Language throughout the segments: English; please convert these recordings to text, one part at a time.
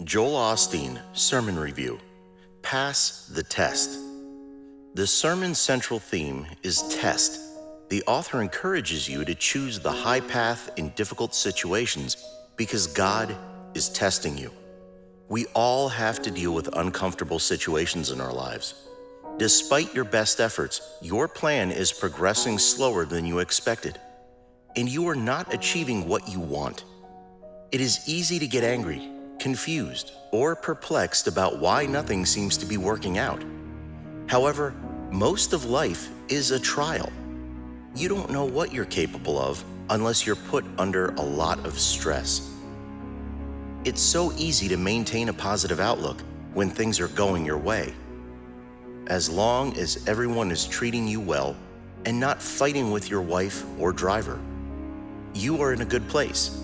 Joel Osteen Sermon Review. Pass the Test. The sermon's central theme is test. The author encourages you to choose the high path in difficult situations because God is testing you. We all have to deal with uncomfortable situations in our lives. Despite your best efforts, your plan is progressing slower than you expected, and you are not achieving what you want. It is easy to get angry, confused, or perplexed about why nothing seems to be working out. However, most of life is a trial. You don't know what you're capable of unless you're put under a lot of stress. It's so easy to maintain a positive outlook when things are going your way. As long as everyone is treating you well and not fighting with your wife or driver, you are in a good place.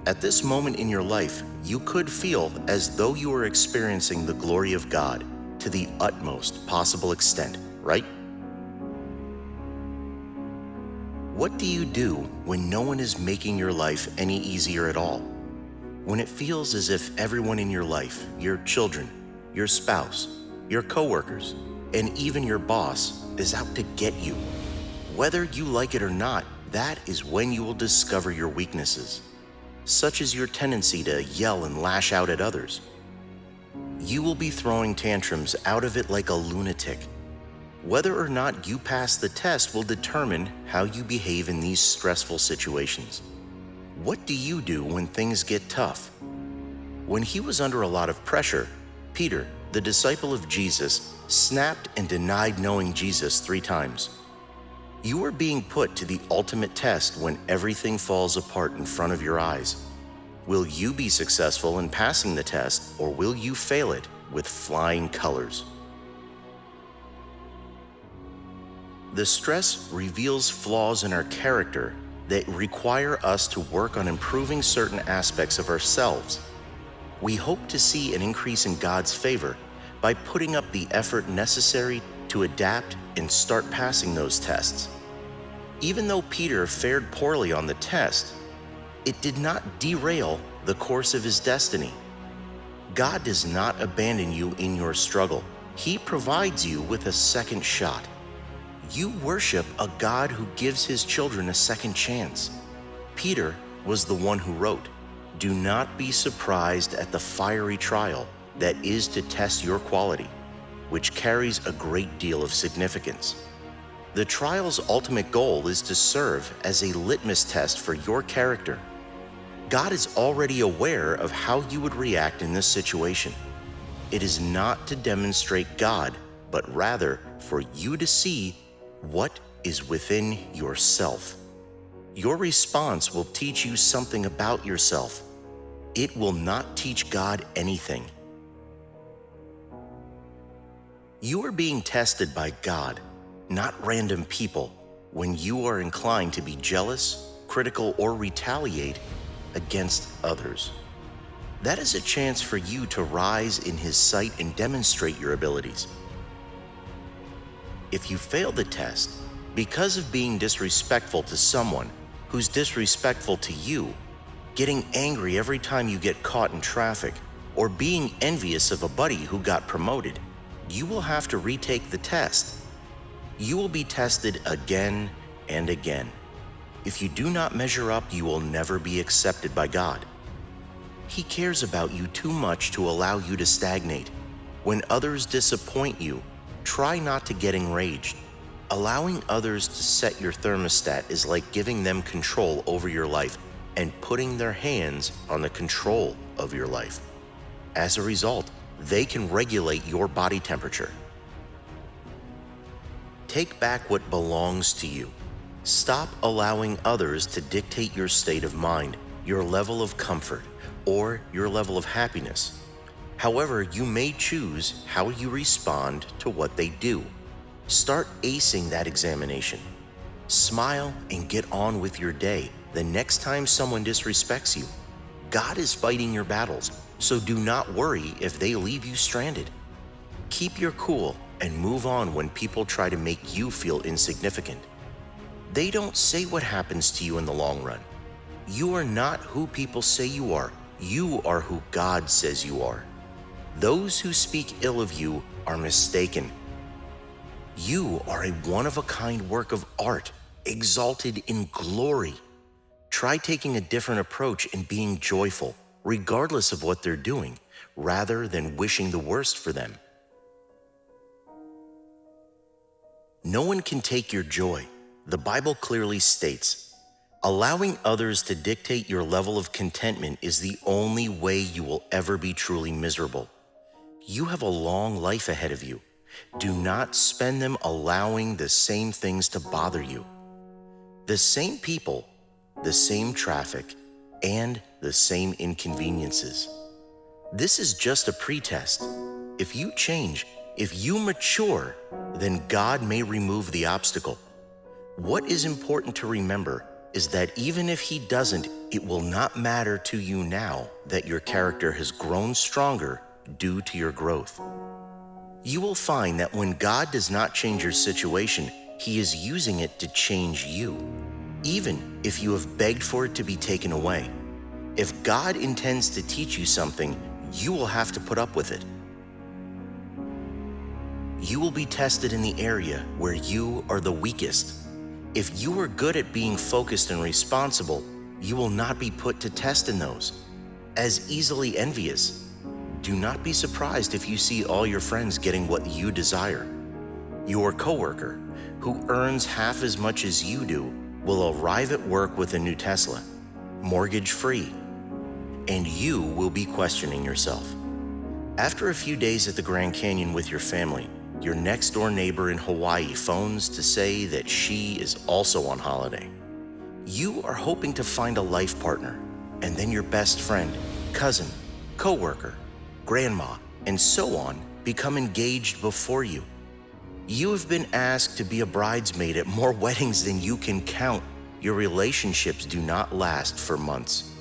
At this moment in your life, you could feel as though you are experiencing the glory of God to the utmost possible extent, right? What do you do when no one is making your life any easier at all? When it feels as if everyone in your life, your children, your spouse, your coworkers, and even your boss is out to get you. Whether you like it or not, that is when you will discover your weaknesses, such as your tendency to yell and lash out at others. You will be throwing tantrums out of it like a lunatic. Whether or not you pass the test will determine how you behave in these stressful situations. What do you do when things get tough? When he was under a lot of pressure, Peter, the disciple of Jesus, snapped and denied knowing Jesus 3 times. You are being put to the ultimate test when everything falls apart in front of your eyes. Will you be successful in passing the test, or will you fail it with flying colors? The stress reveals flaws in our character that require us to work on improving certain aspects of ourselves. We hope to see an increase in God's favor by putting up the effort necessary to adapt and start passing those tests. Even though Peter fared poorly on the test, it did not derail the course of his destiny. God does not abandon you in your struggle. He provides you with a second shot. You worship a God who gives his children a second chance. Peter was the one who wrote, "Do not be surprised at the fiery trial that is to test your quality, which carries a great deal of significance." The trial's ultimate goal is to serve as a litmus test for your character. God is already aware of how you would react in this situation. It is not to demonstrate God, but rather for you to see what is within yourself. Your response will teach you something about yourself. It will not teach God anything. You are being tested by God, not random people, when you are inclined to be jealous, critical, or retaliate against others. That is a chance for you to rise in his sight and demonstrate your abilities. If you fail the test because of being disrespectful to someone who's disrespectful to you, getting angry every time you get caught in traffic, or being envious of a buddy who got promoted, you will have to retake the test. You will be tested again and again. If you do not measure up, you will never be accepted by God. He cares about you too much to allow you to stagnate. When others disappoint you, try not to get enraged. Allowing others to set your thermostat is like giving them control over your life and putting their hands on the control of your life. As a result, they can regulate your body temperature. Take back what belongs to you. Stop allowing others to dictate your state of mind, your level of comfort, or your level of happiness. However, you may choose how you respond to what they do. Start acing that examination. Smile and get on with your day the next time someone disrespects you. God is fighting your battles, so do not worry if they leave you stranded. Keep your cool and move on when people try to make you feel insignificant. They don't say what happens to you in the long run. You are not who people say you are. You are who God says you are. Those who speak ill of you are mistaken. You are a one-of-a-kind work of art, exalted in glory. Try taking a different approach and being joyful, regardless of what they're doing, rather than wishing the worst for them. No one can take your joy. The Bible clearly states, allowing others to dictate your level of contentment is the only way you will ever be truly miserable. You have a long life ahead of you. Do not spend them allowing the same things to bother you. The same people, the same traffic, and the same inconveniences. This is just a pretest. If you change, if you mature, then God may remove the obstacle. What is important to remember is that even if He doesn't, it will not matter to you now that your character has grown stronger due to your growth. You will find that when God does not change your situation, He is using it to change you, even if you have begged for it to be taken away. If God intends to teach you something, you will have to put up with it. You will be tested in the area where you are the weakest. If you are good at being focused and responsible, you will not be put to test in those. As easily envious, do not be surprised if you see all your friends getting what you desire. Your coworker, who earns half as much as you do, will arrive at work with a new Tesla, mortgage-free, and you will be questioning yourself. After a few days at the Grand Canyon with your family, your next-door neighbor in Hawaii phones to say that she is also on holiday. You are hoping to find a life partner, and then your best friend, cousin, coworker, grandma, and so on become engaged before you. You have been asked to be a bridesmaid at more weddings than you can count. Your relationships do not last for months.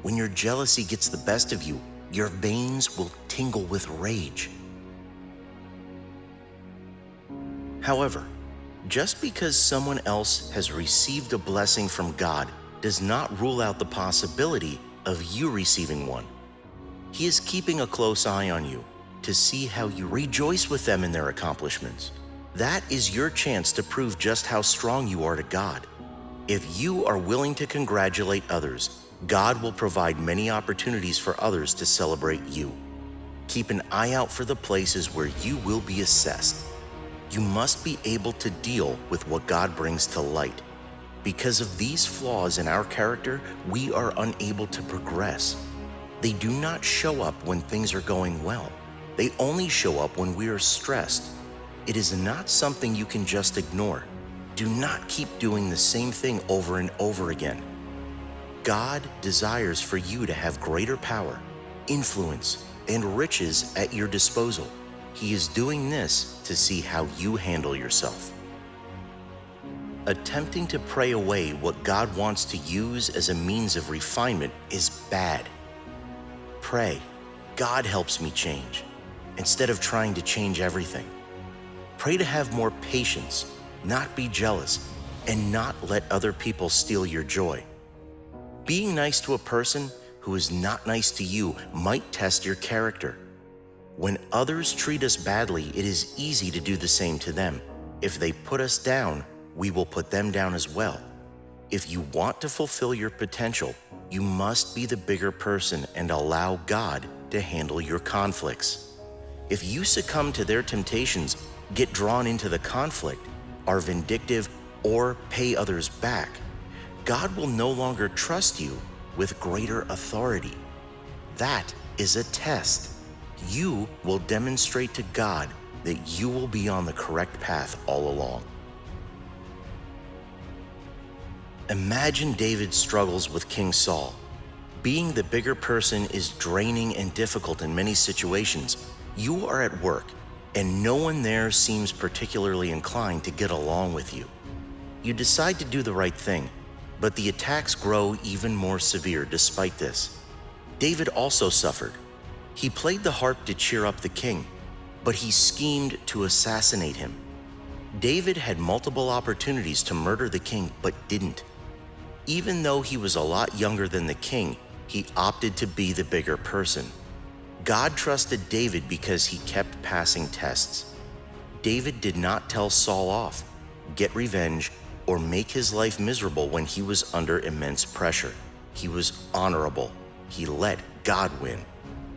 When your jealousy gets the best of you, your veins will tingle with rage. However, just because someone else has received a blessing from God does not rule out the possibility of you receiving one. He is keeping a close eye on you to see how you rejoice with them in their accomplishments. That is your chance to prove just how strong you are to God. If you are willing to congratulate others, God will provide many opportunities for others to celebrate you. Keep an eye out for the places where you will be assessed. You must be able to deal with what God brings to light. Because of these flaws in our character, we are unable to progress. They do not show up when things are going well. They only show up when we are stressed. It is not something you can just ignore. Do not keep doing the same thing over and over again. God desires for you to have greater power, influence, and riches at your disposal. He is doing this to see how you handle yourself. Attempting to pray away what God wants to use as a means of refinement is bad. Pray, God helps me change, instead of trying to change everything. Pray to have more patience, not be jealous, and not let other people steal your joy. Being nice to a person who is not nice to you might test your character. When others treat us badly, it is easy to do the same to them. If they put us down, we will put them down as well. If you want to fulfill your potential, you must be the bigger person and allow God to handle your conflicts. If you succumb to their temptations, get drawn into the conflict, are vindictive, or pay others back, God will no longer trust you with greater authority. That is a test. You will demonstrate to God that you will be on the correct path all along. Imagine David's struggles with King Saul. Being the bigger person is draining and difficult in many situations. You are at work, and no one there seems particularly inclined to get along with you. You decide to do the right thing, but the attacks grow even more severe despite this. David also suffered. He played the harp to cheer up the king, but he schemed to assassinate him. David had multiple opportunities to murder the king, but didn't. Even though he was a lot younger than the king, He opted to be the bigger person. God trusted David because he kept passing tests. David did not tell Saul off, get revenge, or make his life miserable when he was under immense pressure. He was honorable. He let God win.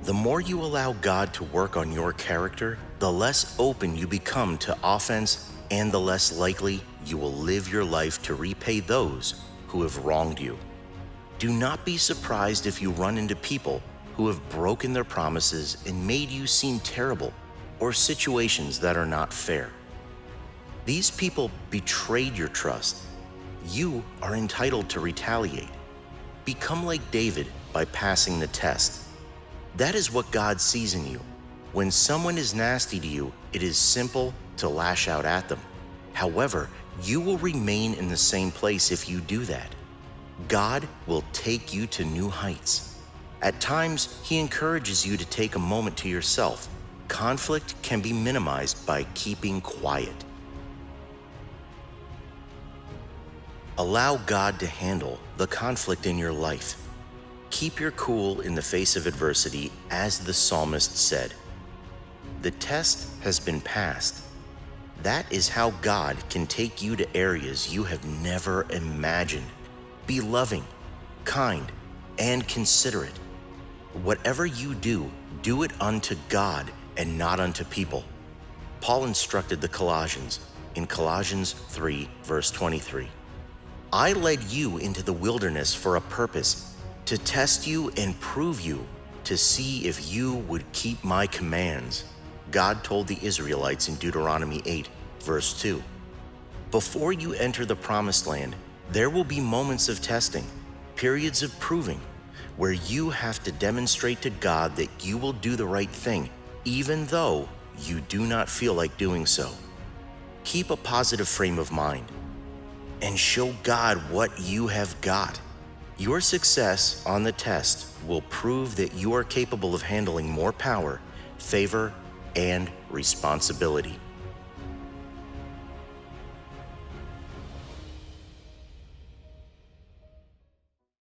The more you allow God to work on your character, the less open you become to offense and the less likely you will live your life to repay those who have wronged you. Do not be surprised if you run into people who have broken their promises and made you seem terrible, or situations that are not fair. These people betrayed your trust. You are entitled to retaliate. Become like David by passing the test. That is what God sees in you. When someone is nasty to you, it is simple to lash out at them. However, you will remain in the same place if you do that. God will take you to new heights. At times, He encourages you to take a moment to yourself. Conflict can be minimized by keeping quiet. Allow God to handle the conflict in your life. Keep your cool in the face of adversity, as the psalmist said. The test has been passed. That is how God can take you to areas you have never imagined. Be loving, kind, and considerate. Whatever you do, do it unto God and not unto people. Paul instructed the Colossians in Colossians 3, verse 23. I led you into the wilderness for a purpose, to test you and prove you, to see if you would keep my commands. God told the Israelites in Deuteronomy 8, verse 2. Before you enter the promised land, there will be moments of testing, periods of proving, where you have to demonstrate to God that you will do the right thing, even though you do not feel like doing so. Keep a positive frame of mind and show God what you have got. Your success on the test will prove that you are capable of handling more power, favor, and responsibility.